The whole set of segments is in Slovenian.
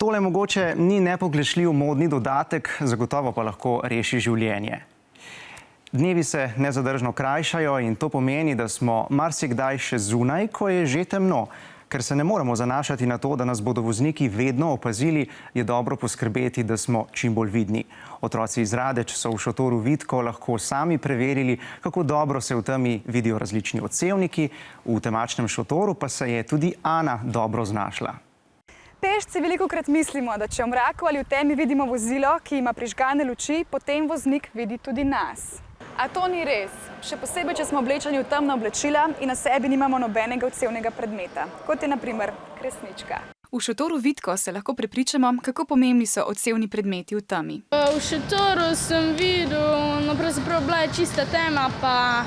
Tole mogoče ni nepogrešljiv modni dodatek, zagotovo pa lahko reši življenje. Dnevi se nezadržno krajšajo in to pomeni, da smo marsikdaj še zunaj, ko je že temno. Ker se ne moremo zanašati na to, da nas bodo vozniki vedno opazili, je dobro poskrbeti, da smo čim bolj vidni. Otroci iz Radeč so v šotoru Vitko lahko sami preverili, kako dobro se v temi vidijo različni odsevniki. V temačnem šotoru pa se je tudi Ana dobro znašla. Pešci velikokrat mislimo, da če v mraku ali v temi vidimo vozilo, ki ima prižgane luči, potem voznik vidi tudi nas. A to ni res. Še posebej, če smo oblečeni v temna oblačila in na sebi nimamo nobenega odsevnega predmeta, kot je na primer kresnička. V šotoru Vitko se lahko prepričamo, kako pomembni so odsevni predmeti v temi. V šotoru sem videl, pravzaprav bila je čista tema, pa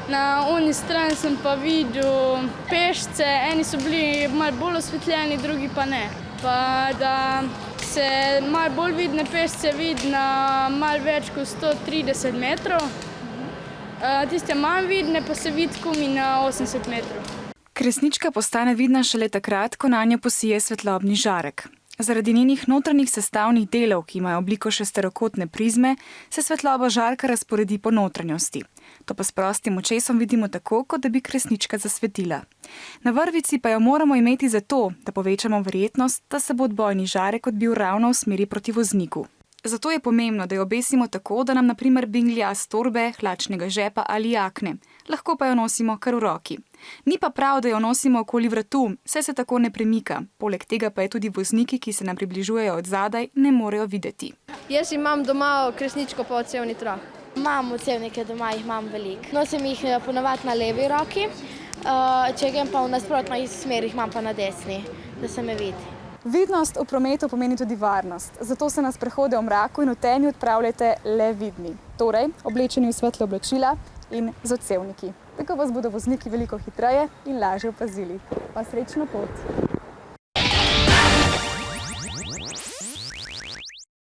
na oni strani sem pa videl pešce. Eni so bili malo bolj osvetljeni, drugi pa ne. Pa da se malo bolj vidne pešce vidi na malo več kot 130 metrov. Tiste manj vidne pa se vidi komaj na 80 metrov. Kresnička postane vidna šele takrat, ko nanjo posije svetlobni žarek. Zaradi njenih notranjih sestavnih delov, ki imajo obliko šesterokotne prizme, se svetloba žarka razporedi po notranjosti. To pa s prostim očesom vidimo tako, kot da bi kresnička zasvetila. Na vrvici pa jo moramo imeti zato, da povečamo verjetnost, da se bo odbojni žarek odbil ravno v smeri proti vozniku. Zato je pomembno, da jo obesimo tako, da nam na primer binglja s torbe, hlačnega žepa ali jakne. Lahko pa jo nosimo kar v roki. Ni pa prav, da jo nosimo okoli vratu, saj se tako ne premika. Poleg tega pa je tudi vozniki, ki se nam približujejo od zadaj, ne morejo videti. Jaz imam doma kresničko pa odsevni trak. Imam odsevnike doma, jih imam veliko. Nosim jih ponavadi na levi roki, če grem pa v nasprotni smeri, jih imam pa na desni, da se me vidi. Vidnost v prometu pomeni tudi varnost, zato se na sprehode v mraku in v temi odpravljate le vidni. Torej, oblečeni v svetle oblačila in z odsevniki. Tako vas bodo vozniki veliko hitreje in lažje opazili. Pa srečno pot!